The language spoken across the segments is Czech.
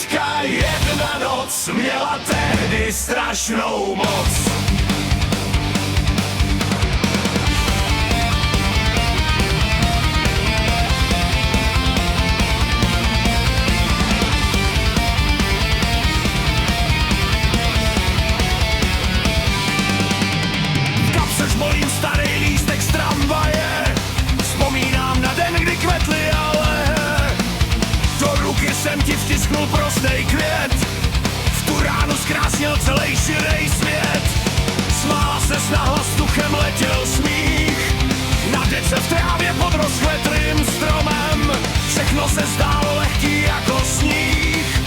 kytka, jedna noc měla tehdy strašnou moc. Molím starý lístek z tramvaje, vzpomínám na den, kdy kvetly aleje. Do ruky jsem ti vtisknul prostej květ, v tu ránu zkrásnil celý širý svět. Smála ses nahlas, vzduchem letěl smích, na dece v trávě pod rozkvetlým stromem. Všechno se zdálo lehký jako sníh,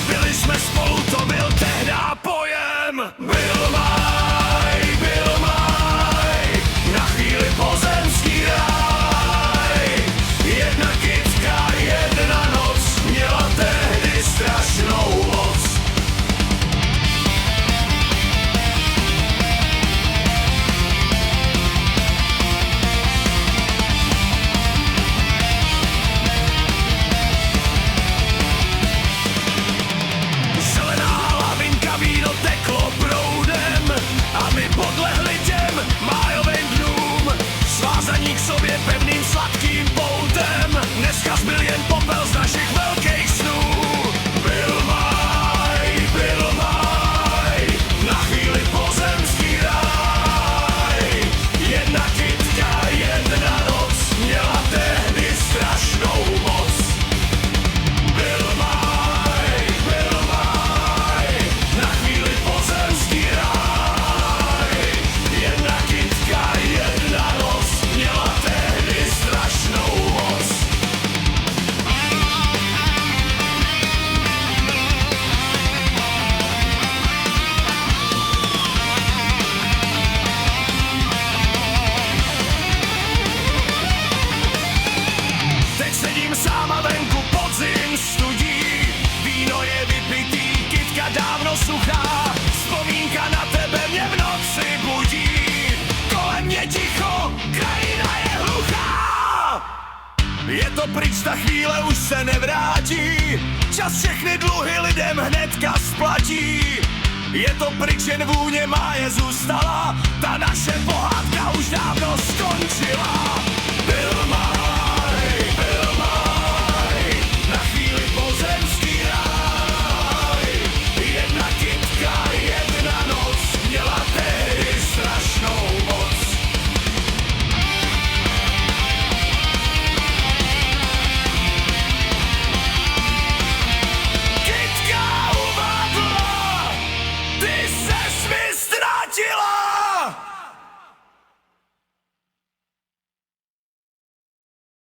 byli jsme spolu, to byl tehda pojem. Byl na chvíli pozemský ráj. Jedna kytka, jedna noc měla tehdy strašnou moc. Zelená lavinka, víno teklo proudem a my podlehli těm májovým dnům, svázaní k sobě pevným sladkým poutem. Dneska zbyl jen popel z našich velkých snů. Byl máj, na chvíli pozemský ráj. Jedna kytka, jedna noc měla tehdy strašnou moc. Byl máj, na chvíli pozemský ráj. Jedna kytka, jedna noc měla tehdy strašnou moc. Teď sedím sám a venku podzim studí, víno je vypitý, kytka dávno suchá. Vzpomínka na tebe mě v noci budí, kolem mě ticho, krajina je hluchá. Je to pryč, ta chvíle už se nevrátí, čas všechny dluhy lidem hnedka splatí. Je to pryč, jen vůně máje zůstala, ta naše pohádka už dávno skončila. Byl máj,